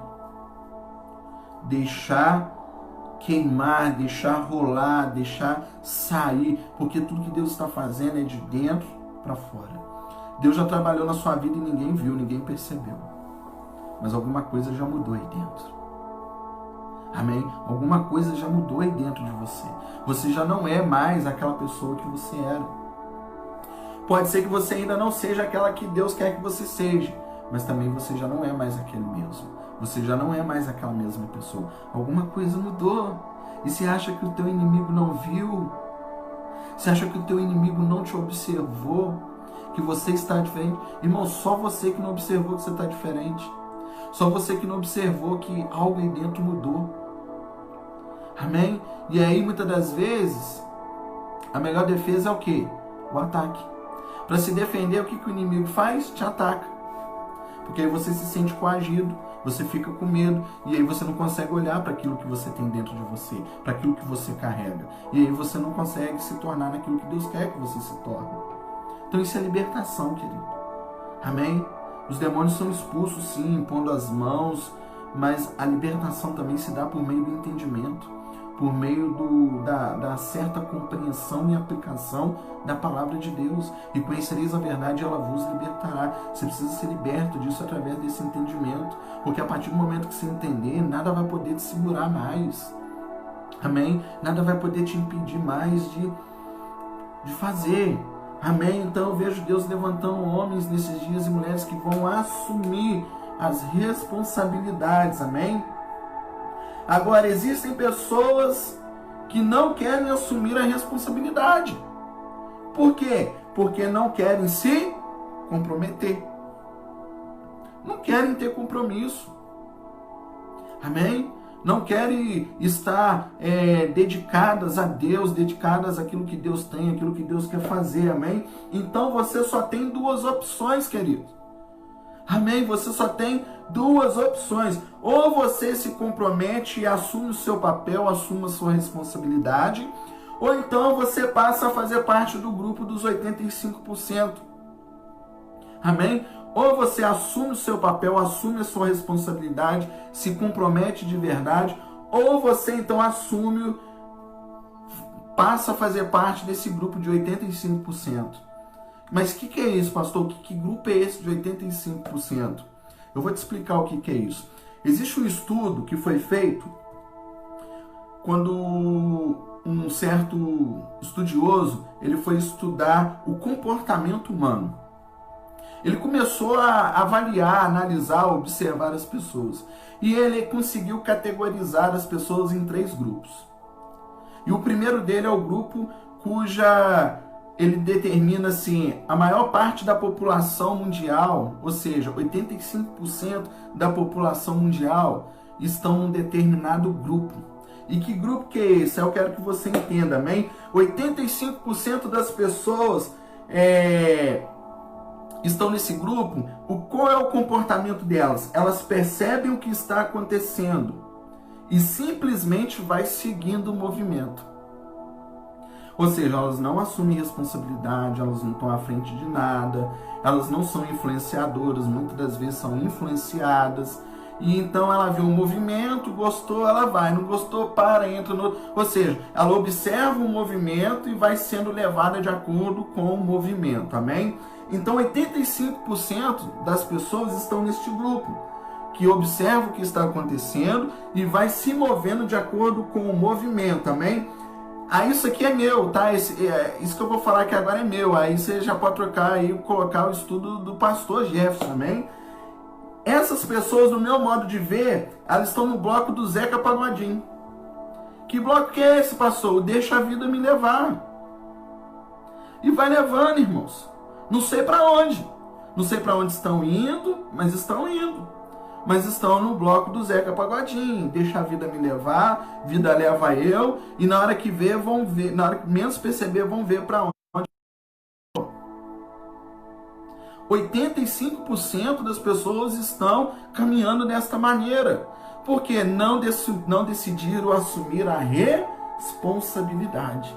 Deixar queimar, deixar rolar, deixar sair. Porque tudo que Deus está fazendo é de dentro para fora. Deus já trabalhou na sua vida e ninguém viu, ninguém percebeu. Mas alguma coisa já mudou aí dentro. Amém? Alguma coisa já mudou aí dentro de você. Você já não é mais aquela pessoa que você era. Pode ser que você ainda não seja aquela que Deus quer que você seja. Mas também você já não é mais aquele mesmo. Você já não é mais aquela mesma pessoa. Alguma coisa mudou. E você acha que o teu inimigo não viu? Você acha que o teu inimigo não te observou? Que você está diferente? Irmão, só você que não observou que você está diferente. Só você que não observou que algo aí dentro mudou. Amém? E aí, muitas das vezes, a melhor defesa é o quê? O ataque. Para se defender, o que o inimigo faz? Te ataca. Porque aí você se sente coagido, você fica com medo, e aí você não consegue olhar para aquilo que você tem dentro de você, para aquilo que você carrega. E aí você não consegue se tornar naquilo que Deus quer que você se torne. Então isso é libertação, querido. Amém? Os demônios são expulsos, sim, impondo as mãos, mas a libertação também se dá por meio do entendimento, por meio da certa compreensão e aplicação da palavra de Deus. E conhecereis a verdade, ela vos libertará. Você precisa ser liberto disso através desse entendimento, porque a partir do momento que você entender, nada vai poder te segurar mais. Amém? Nada vai poder te impedir mais de fazer. Amém? Então eu vejo Deus levantando homens nesses dias e mulheres que vão assumir as responsabilidades, amém? Agora, existem pessoas que não querem assumir a responsabilidade. Por quê? Porque não querem se comprometer. Não querem ter compromisso. Amém? Não querem estar dedicadas a Deus, dedicadas àquilo que Deus tem, àquilo que Deus quer fazer. Amém? Então você só tem duas opções, querido. Amém? Você só tem duas opções. Ou você se compromete e assume o seu papel, assume a sua responsabilidade, ou então você passa a fazer parte do grupo dos 85%. Amém? Ou você assume o seu papel, assume a sua responsabilidade, se compromete de verdade, ou você então assume, passa a fazer parte desse grupo de 85%. Mas o que é isso, pastor? Que grupo é esse de 85%? Eu vou te explicar o que é isso. Existe um estudo que foi feito quando um certo estudioso ele foi estudar o comportamento humano. Ele começou a avaliar, analisar, observar as pessoas. E ele conseguiu categorizar as pessoas em 3 grupos. E o primeiro dele é o grupo cuja ele determina assim, a maior parte da população mundial, ou seja, 85% da população mundial estão num determinado grupo. E que grupo que é esse? Eu quero que você entenda, amém? 85% das pessoas estão nesse grupo. Qual é o comportamento delas? Elas percebem o que está acontecendo e simplesmente vai seguindo o movimento. Ou seja, elas não assumem responsabilidade, elas não estão à frente de nada, elas não são influenciadoras, muitas das vezes são influenciadas. E então ela vê um movimento, gostou, ela vai, não gostou, para, entra no... Ou seja, ela observa o movimento e vai sendo levada de acordo com o movimento, amém? Então 85% das pessoas estão neste grupo, que observa o que está acontecendo e vai se movendo de acordo com o movimento, amém? Isso aqui é meu, tá? Isso que eu vou falar aqui agora é meu. Aí você já pode trocar aí, colocar o estudo do pastor Jefferson, amém? Essas pessoas, no meu modo de ver, elas estão no bloco do Zeca Pagodinho. Que bloco que é esse, pastor? O Deixa a Vida Me Levar. E vai levando, irmãos. Não sei para onde. Não sei para onde estão indo, mas estão indo. Mas estão no bloco do Zeca Pagodinho. Deixa a vida me levar, vida leva eu. E na hora que ver, vão ver. Na hora que menos perceber, vão ver para onde. 85% das pessoas estão caminhando desta maneira. Porque não decidiram assumir a responsabilidade.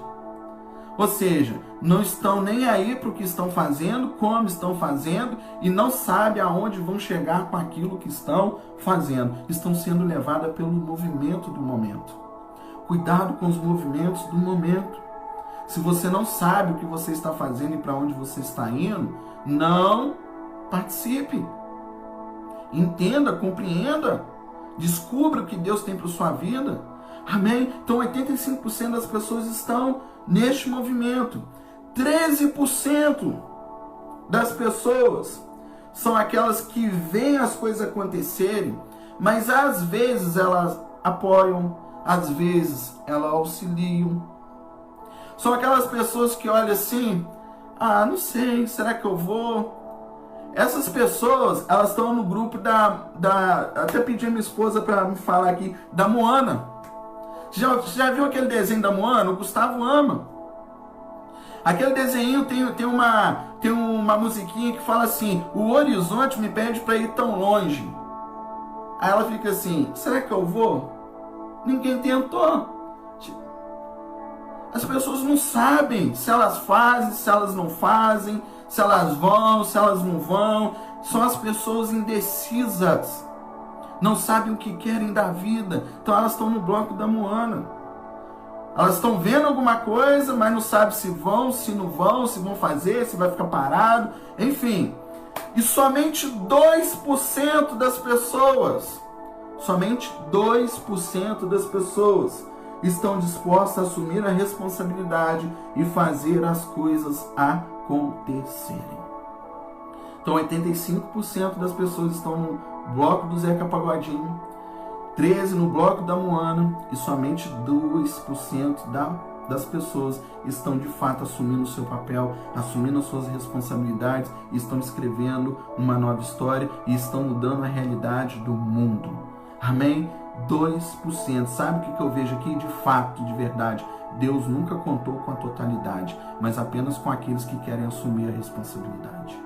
Ou seja, não estão nem aí para o que estão fazendo, como estão fazendo, e não sabem aonde vão chegar com aquilo que estão fazendo. Estão sendo levadas pelo movimento do momento. Cuidado com os movimentos do momento. Se você não sabe o que você está fazendo e para onde você está indo, não participe. Entenda, compreenda, descubra o que Deus tem para sua vida. Amém? Então 85% das pessoas estão neste movimento. 13% das pessoas são aquelas que veem as coisas acontecerem, mas às vezes elas apoiam, às vezes elas auxiliam. São aquelas pessoas que olham assim, não sei, será que eu vou? Essas pessoas, elas estão no grupo até pedi a minha esposa para me falar aqui, da Moana. Já viu aquele desenho da Moana? O Gustavo ama. Aquele desenho tem uma musiquinha que fala assim, o horizonte me pede para ir tão longe. Aí ela fica assim, será que eu vou? Ninguém tentou. As pessoas não sabem se elas fazem, se elas não fazem, se elas vão, se elas não vão. São as pessoas indecisas. Não sabem o que querem da vida. Então elas estão no bloco da Moana. Elas estão vendo alguma coisa, mas não sabem se vão, se não vão, se vão fazer, se vai ficar parado. Enfim. E somente 2% das pessoas, somente 2% das pessoas estão dispostas a assumir a responsabilidade e fazer as coisas acontecerem. Então 85% das pessoas estão no bloco do Zeca Pagodinho, 13 no bloco da Moana, e somente 2% das pessoas estão de fato assumindo o seu papel, assumindo as suas responsabilidades, e estão escrevendo uma nova história e estão mudando a realidade do mundo. Amém? 2%. Sabe o que eu vejo aqui? De fato, de verdade, Deus nunca contou com a totalidade, mas apenas com aqueles que querem assumir a responsabilidade.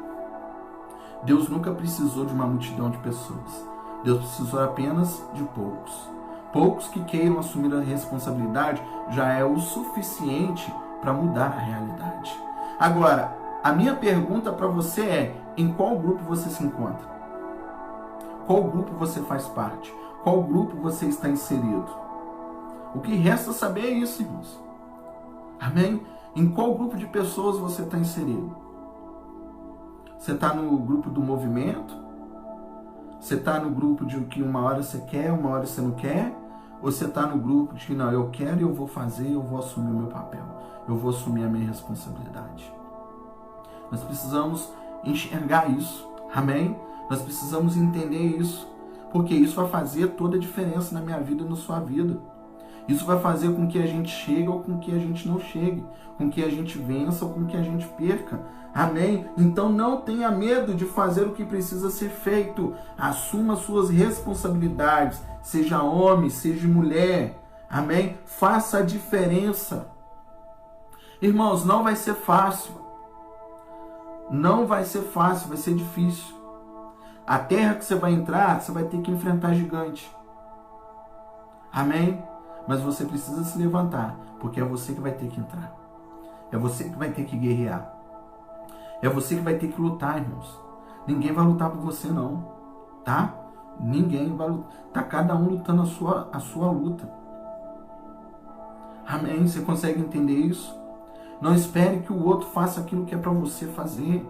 Deus nunca precisou de uma multidão de pessoas. Deus precisou apenas de poucos. Poucos que queiram assumir a responsabilidade já é o suficiente para mudar a realidade. Agora, a minha pergunta para você é: em qual grupo você se encontra? Qual grupo você faz parte? Qual grupo você está inserido? O que resta saber é isso, irmãos. Amém? Em qual grupo de pessoas você está inserido? Você está no grupo do movimento? Você está no grupo de que uma hora você quer, uma hora você não quer? Ou você está no grupo de que não, eu quero e eu vou fazer, eu vou assumir o meu papel, eu vou assumir a minha responsabilidade? Nós precisamos enxergar isso, amém? Nós precisamos entender isso, porque isso vai fazer toda a diferença na minha vida e na sua vida. Isso vai fazer com que a gente chegue ou com que a gente não chegue, com que a gente vença ou com que a gente perca. Amém? Então não tenha medo de fazer o que precisa ser feito. Assuma suas responsabilidades, seja homem, seja mulher. Amém? Faça a diferença. Irmãos, não vai ser fácil. Não vai ser fácil, vai ser difícil. A terra que você vai entrar, você vai ter que enfrentar gigante. Amém? Mas você precisa se levantar, porque é você que vai ter que entrar. É você que vai ter que guerrear. É você que vai ter que lutar, irmãos. Ninguém vai lutar por você, não. Tá? Ninguém vai lutar. Tá cada um lutando a sua luta. Amém? Você consegue entender isso? Não espere que o outro faça aquilo que é para você fazer.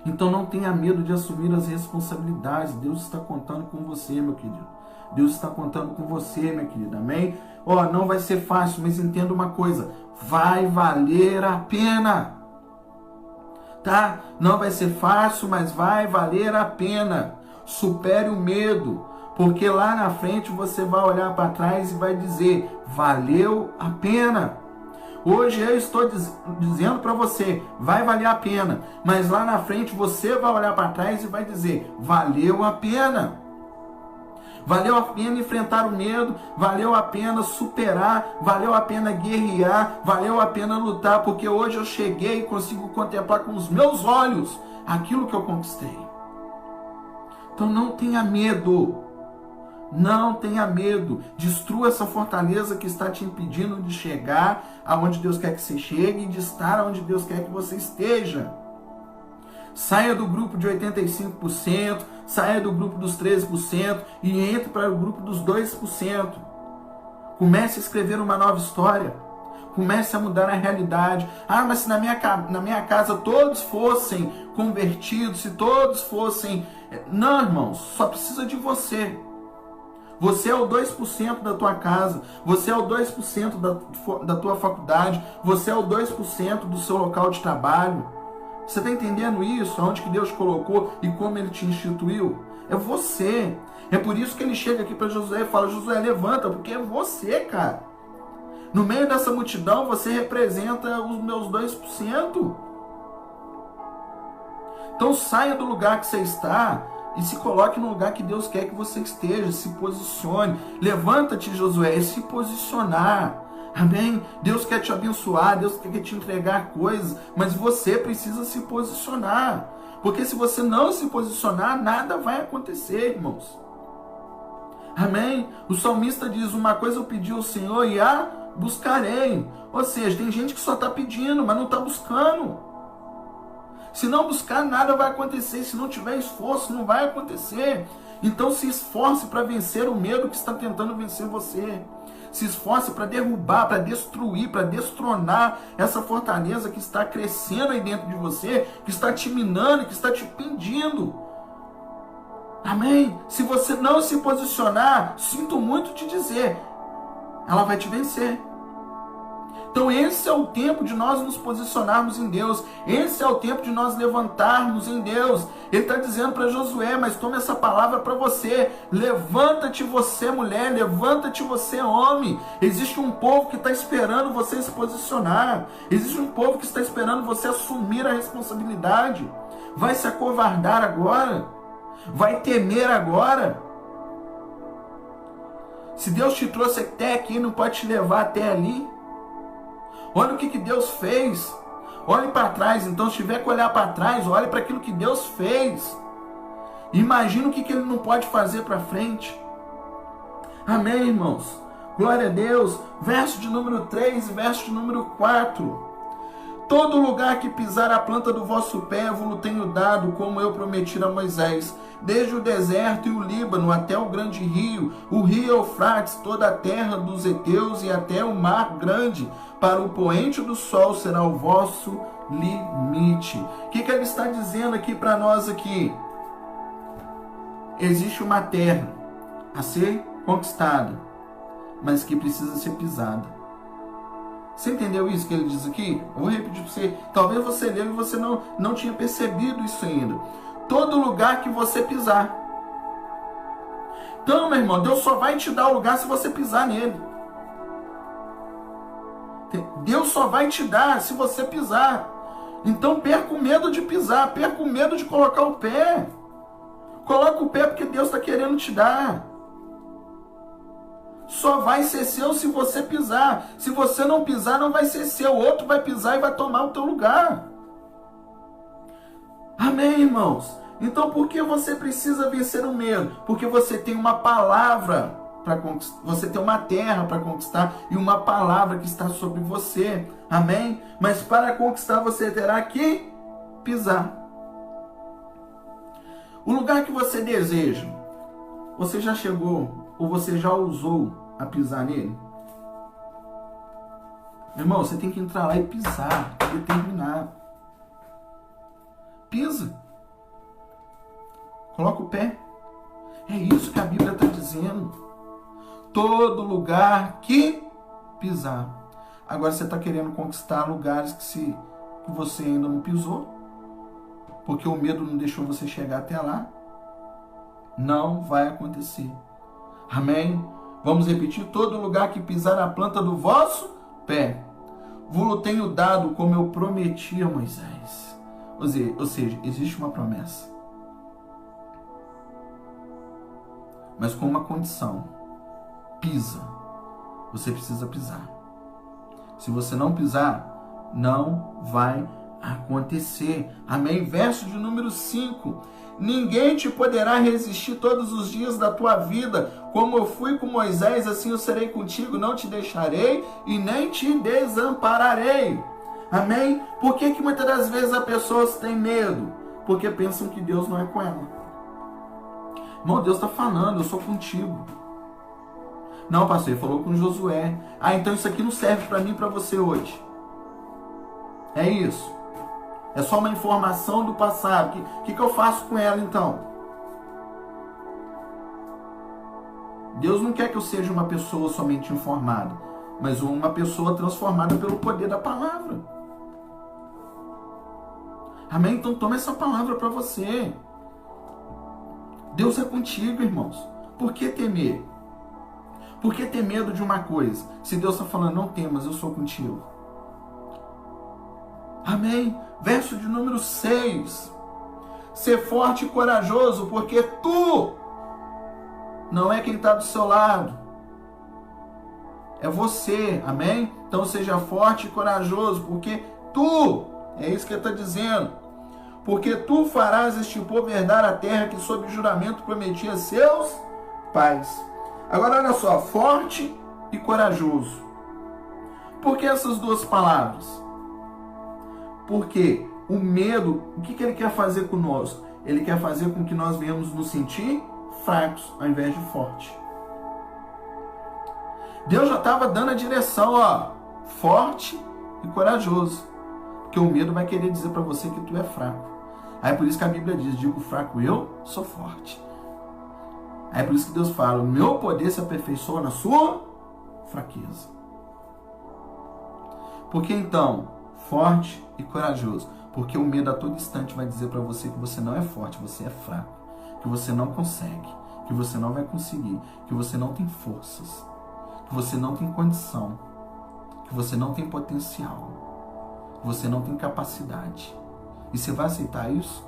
Então não tenha medo de assumir as responsabilidades. Deus está contando com você, meu querido. Deus está contando com você, minha querida. Amém? Não vai ser fácil, mas entenda uma coisa. Vai valer a pena. Tá? Não vai ser fácil, mas vai valer a pena. Supere o medo. Porque lá na frente você vai olhar para trás e vai dizer: valeu a pena. Hoje eu estou dizendo para você, vai valer a pena. Mas lá na frente você vai olhar para trás e vai dizer: valeu a pena. Valeu a pena enfrentar o medo, valeu a pena superar, valeu a pena guerrear, valeu a pena lutar, porque hoje eu cheguei e consigo contemplar com os meus olhos aquilo que eu conquistei. Então não tenha medo, não tenha medo, destrua essa fortaleza que está te impedindo de chegar aonde Deus quer que você chegue e de estar onde Deus quer que você esteja. Saia do grupo de 85%, saia do grupo dos 13% e entre para o grupo dos 2%. Comece a escrever uma nova história. Comece a mudar a realidade. Mas se na minha casa todos fossem convertidos, se todos fossem... Não, irmãos, só precisa de você. Você é o 2% da tua casa, você é o 2% da tua faculdade, você é o 2% do seu local de trabalho. Você está entendendo isso? Aonde que Deus colocou e como Ele te instituiu? É você. É por isso que Ele chega aqui para Josué e fala: Josué, levanta, porque é você, cara. No meio dessa multidão, você representa os meus 2%. Então saia do lugar que você está e se coloque no lugar que Deus quer que você esteja. Se posicione. Levanta-te, Josué, e se posicionar. Amém? Deus quer te abençoar, Deus quer te entregar coisas, mas você precisa se posicionar. Porque se você não se posicionar, nada vai acontecer, irmãos. Amém? O salmista diz: uma coisa eu pedi ao Senhor e a buscarei. Ou seja, tem gente que só está pedindo, mas não está buscando. Se não buscar, nada vai acontecer. Se não tiver esforço, não vai acontecer. Então se esforce para vencer o medo que está tentando vencer você. Se esforce para derrubar, para destruir, para destronar essa fortaleza que está crescendo aí dentro de você, que está te minando, que está te impedindo. Amém? Se você não se posicionar, sinto muito te dizer, ela vai te vencer. Então esse é o tempo de nós nos posicionarmos em Deus. Esse é o tempo de nós levantarmos em Deus. Ele está dizendo para Josué, mas tome essa palavra para você. Levanta-te você, mulher. Levanta-te você, homem. Existe um povo que está esperando você se posicionar. Existe um povo que está esperando você assumir a responsabilidade. Vai se acovardar agora? Vai temer agora? Se Deus te trouxe até aqui, não pode te levar até ali? Olha o que Deus fez. Olhe para trás. Então, se tiver que olhar para trás, olhe para aquilo que Deus fez. Imagina o que Ele não pode fazer para frente. Amém, irmãos? Glória a Deus. Verso de número 3 e verso de número 4. Todo lugar que pisar a planta do vosso pé, vos tenho dado, como eu prometi a Moisés, desde o deserto e o Líbano até o grande rio, o rio Eufrates, toda a terra dos heteus e até o mar grande, para o poente do sol será o vosso limite. O que ele está dizendo aqui para nós aqui? Existe uma terra a ser conquistada, mas que precisa ser pisada. Você entendeu isso que ele diz aqui? Eu vou repetir para você. Talvez você leu e você não tinha percebido isso ainda. Todo lugar que você pisar. Então, meu irmão, Deus só vai te dar o lugar se você pisar nele. Deus só vai te dar se você pisar. Então, perca o medo de pisar. Perca o medo de colocar o pé. Coloca o pé porque Deus está querendo te dar. Só vai ser seu se você pisar. Se você não pisar, não vai ser seu. O outro vai pisar e vai tomar o teu lugar. Amém, irmãos? Então, por que você precisa vencer o medo? Porque você tem uma palavra para conquistar. Você tem uma terra para conquistar e uma palavra que está sobre você. Amém? Mas para conquistar, você terá que pisar. O lugar que você deseja, você já chegou ou você já ousou a pisar nele? Irmão, você tem que entrar lá e pisar, determinar. Pisa. Coloca o pé. É isso que a Bíblia está dizendo. Todo lugar que pisar. Agora você está querendo conquistar lugares que você ainda não pisou, porque o medo não deixou você chegar até lá. Não vai acontecer. Amém? Vamos repetir. Todo lugar que pisar a planta do vosso pé, vos tenho dado como eu prometi a Moisés. Ou seja, existe uma promessa, mas com uma condição. Pisa. Você precisa pisar. Se você não pisar, não vai acontecer. Amém? Verso de número 5. Ninguém te poderá resistir todos os dias da tua vida. Como eu fui com Moisés, assim eu serei contigo. Não te deixarei e nem te desampararei. Amém? Por que muitas das vezes as pessoas têm medo? Porque pensam que Deus não é com ela. Irmão, Deus está falando, eu sou contigo. Não, pastor, ele falou com Josué. Ah, então isso aqui não serve para mim e para você hoje. É isso. É só uma informação do passado. O que eu faço com ela então? Deus não quer que eu seja uma pessoa somente informada, mas uma pessoa transformada pelo poder da palavra. Amém? Então toma essa palavra para você. Deus é contigo, irmãos. Por que temer? Por que ter medo de uma coisa? Se Deus está falando, não temas, eu sou contigo. Amém? Verso de número 6. Ser forte e corajoso, porque tu não é quem está do seu lado. É você. Amém? Então seja forte e corajoso, porque tu, é isso que ele está dizendo. Porque tu farás este povo herdar a terra que sob juramento prometia a seus pais. Agora olha só, forte e corajoso. Por que essas duas palavras? Porque o medo, o que ele quer fazer conosco? Ele quer fazer com que nós venhamos nos sentir fracos, ao invés de forte. Deus já estava dando a direção, ó, forte e corajoso. Porque o medo vai querer dizer para você que tu é fraco. Aí é por isso que a Bíblia diz, digo fraco eu, sou forte. Aí é por isso que Deus fala, o meu poder se aperfeiçoa na sua fraqueza. Por que então? Forte e corajoso. Porque o medo a todo instante vai dizer para você que você não é forte, você é fraco. Que você não consegue, que você não vai conseguir, que você não tem forças, que você não tem condição, que você não tem potencial, que você não tem capacidade. E você vai aceitar isso?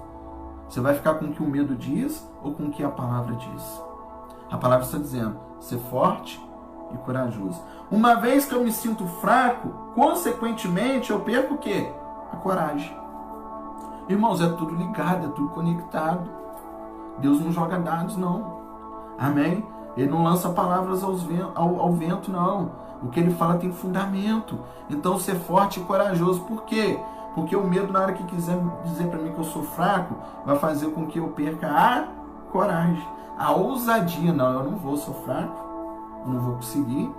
Você vai ficar com o que o medo diz ou com o que a palavra diz? A palavra está dizendo, ser forte e corajoso. Uma vez que eu me sinto fraco, consequentemente eu perco o quê? A coragem. Irmãos, é tudo ligado, é tudo conectado. Deus não joga dados, não. Amém? Ele não lança palavras ao vento, não. O que ele fala tem fundamento. Então, ser forte e corajoso. Por quê? Porque o medo, na hora que quiser dizer para mim que eu sou fraco, vai fazer com que eu perca a coragem, a ousadia. Não, eu não vou, sou fraco, eu não vou conseguir.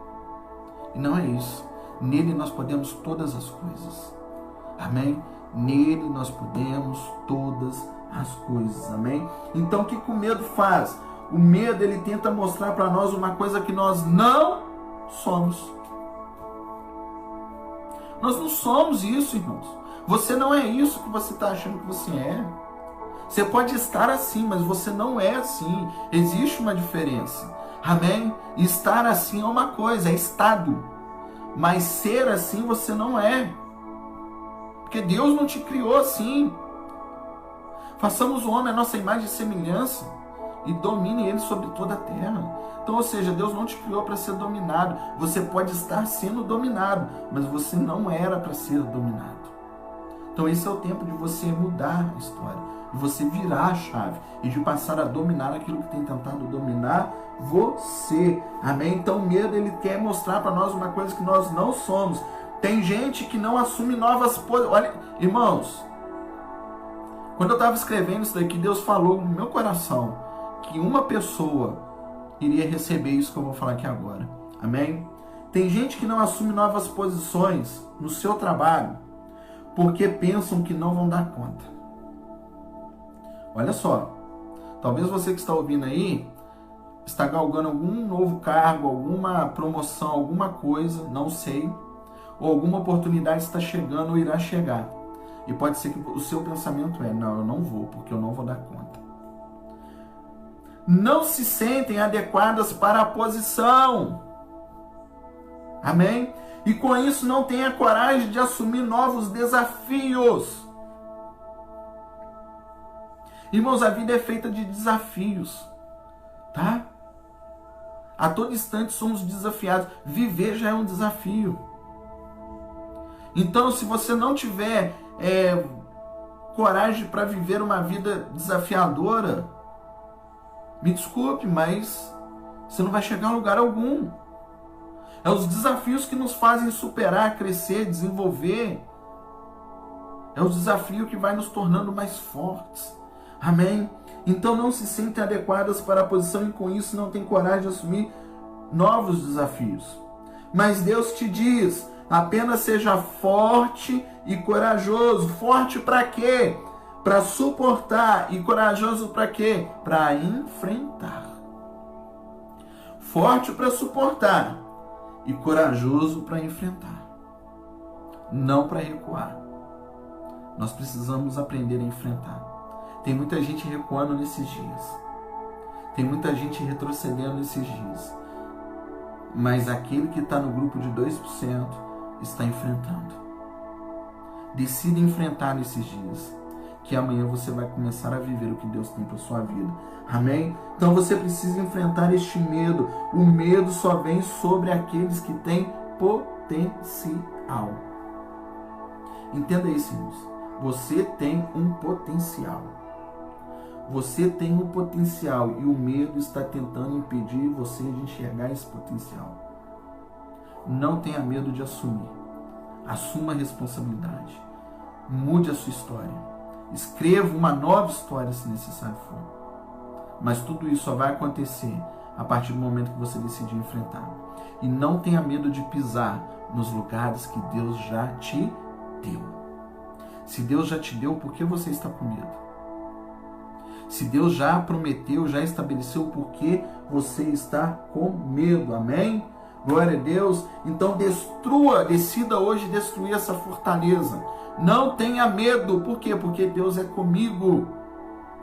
E não é isso. Nele nós podemos todas as coisas. Amém? Nele nós podemos todas as coisas. Amém? Então, o que o medo faz? O medo, ele tenta mostrar para nós uma coisa que nós não somos. Nós não somos isso, irmãos. Você não é isso que você está achando que você é. Você pode estar assim, mas você não é assim. Existe uma diferença. Amém? Estar assim é uma coisa, é estado. Mas ser assim você não é. Porque Deus não te criou assim. Façamos o homem a nossa imagem e semelhança e domine ele sobre toda a terra. Então, ou seja, Deus não te criou para ser dominado. Você pode estar sendo dominado, mas você não era para ser dominado. Então, esse é o tempo de você mudar a história, de você virar a chave e de passar a dominar aquilo que tem tentado dominar você. Amém? Então, o medo, ele quer mostrar para nós uma coisa que nós não somos. Tem gente que não assume novas posições. Olha, irmãos, quando eu estava escrevendo isso daqui, Deus falou no meu coração que uma pessoa iria receber isso que eu vou falar aqui agora. Amém? Tem gente que não assume novas posições no seu trabalho porque pensam que não vão dar conta. Olha só, talvez você que está ouvindo aí está galgando algum novo cargo, alguma promoção, alguma coisa, não sei, ou alguma oportunidade está chegando ou irá chegar. E pode ser que o seu pensamento é, não, eu não vou, porque eu não vou dar conta. Não se sentem adequadas para a posição. Amém? E com isso não têm a coragem de assumir novos desafios. Irmãos, a vida é feita de desafios. Tá? A todo instante somos desafiados. Viver já é um desafio. Então, se você não tiver coragem para viver uma vida desafiadora, me desculpe, mas você não vai chegar a lugar algum. É os desafios que nos fazem superar, crescer, desenvolver. É o desafio que vai nos tornando mais fortes. Amém? Então não se sentem adequadas para a posição e com isso não tem coragem de assumir novos desafios. Mas Deus te diz, apenas seja forte e corajoso. Forte para quê? Para suportar. E corajoso para quê? Para enfrentar. Forte para suportar e corajoso para enfrentar. Não para recuar. Nós precisamos aprender a enfrentar. Tem muita gente recuando nesses dias. Tem muita gente retrocedendo nesses dias. Mas aquele que está no grupo de 2% está enfrentando. Decida enfrentar nesses dias, que amanhã você vai começar a viver o que Deus tem para sua vida. Amém? Então você precisa enfrentar este medo. O medo só vem sobre aqueles que têm potencial. Entenda isso, irmãos. Você tem um potencial. Você tem um potencial e o medo está tentando impedir você de enxergar esse potencial. Não tenha medo de assumir. Assuma a responsabilidade. Mude a sua história. Escreva uma nova história se necessário for. Mas tudo isso só vai acontecer a partir do momento que você decidir enfrentar. E não tenha medo de pisar nos lugares que Deus já te deu. Se Deus já te deu, por que você está com medo? Se Deus já prometeu, já estabeleceu, por que você está com medo? Amém? Glória a Deus. Então decida hoje destruir essa fortaleza. Não tenha medo. Por quê? Porque Deus é comigo.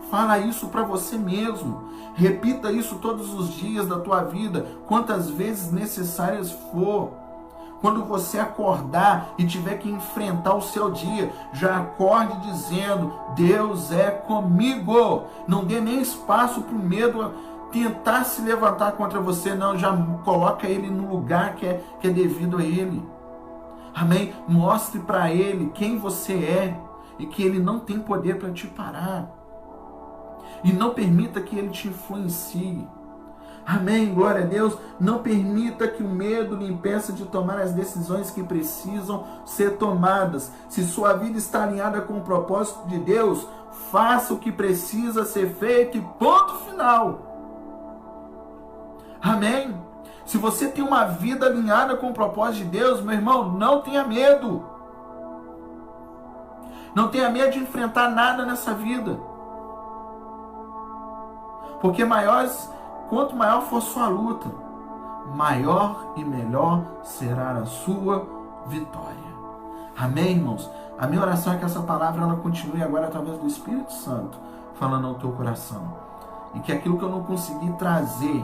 Fala isso para você mesmo. Repita isso todos os dias da tua vida, quantas vezes necessárias for. Quando você acordar e tiver que enfrentar o seu dia, já acorde dizendo: Deus é comigo. Não dê nem espaço para o medo tentar se levantar contra você, não. Já coloca ele no lugar que é devido a ele. Amém? Mostre para ele quem você é e que ele não tem poder para te parar. E não permita que ele te influencie. Amém, glória a Deus. Não permita que o medo lhe impeça de tomar as decisões que precisam ser tomadas. Se sua vida está alinhada com o propósito de Deus, faça o que precisa ser feito e ponto final. Amém? Se você tem uma vida alinhada com o propósito de Deus, meu irmão, não tenha medo. Não tenha medo de enfrentar nada nessa vida. Porque quanto maior for sua luta, maior e melhor será a sua vitória. Amém, irmãos? A minha oração é que essa palavra ela continue agora através do Espírito Santo, falando ao teu coração. E que aquilo que eu não consegui trazer,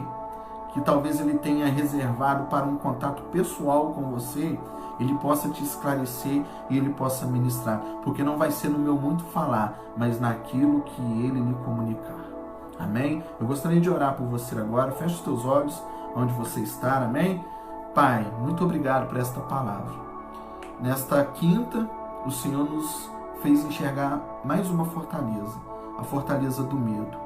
que talvez ele tenha reservado para um contato pessoal com você, ele possa te esclarecer e ele possa ministrar. Porque não vai ser no meu muito falar, mas naquilo que ele me comunicar. Amém? Eu gostaria de orar por você agora. Feche os teus olhos onde você está. Amém? Pai, muito obrigado por esta palavra. Nesta quinta, o Senhor nos fez enxergar mais uma fortaleza, a fortaleza do medo.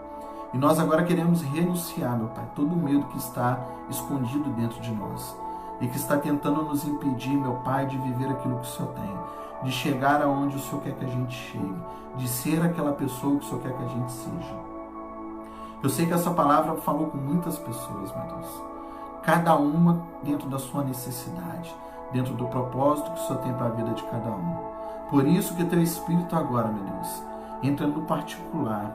E nós agora queremos renunciar, meu Pai, todo o medo que está escondido dentro de nós e que está tentando nos impedir, meu Pai, de viver aquilo que o Senhor tem, de chegar aonde o Senhor quer que a gente chegue, de ser aquela pessoa que o Senhor quer que a gente seja. Eu sei que essa palavra falou com muitas pessoas, meu Deus. Cada uma dentro da sua necessidade, dentro do propósito que o Senhor tem para a vida de cada um. Por isso que teu Espírito agora, meu Deus, entra no particular,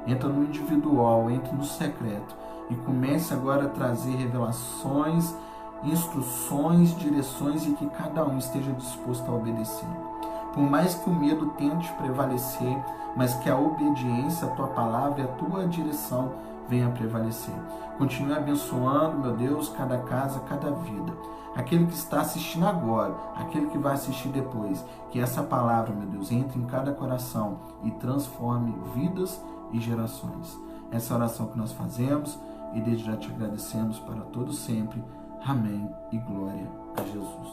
entra no individual, entra no secreto e comece agora a trazer revelações, instruções, direções e que cada um esteja disposto a obedecer. Por mais que o medo tente prevalecer, mas que a obediência, a tua palavra e a tua direção venha prevalecer. Continue abençoando, meu Deus, cada casa, cada vida. Aquele que está assistindo agora, aquele que vai assistir depois. Que essa palavra, meu Deus, entre em cada coração e transforme vidas e gerações. Essa oração que nós fazemos e desde já te agradecemos para todo sempre. Amém e glória a Jesus.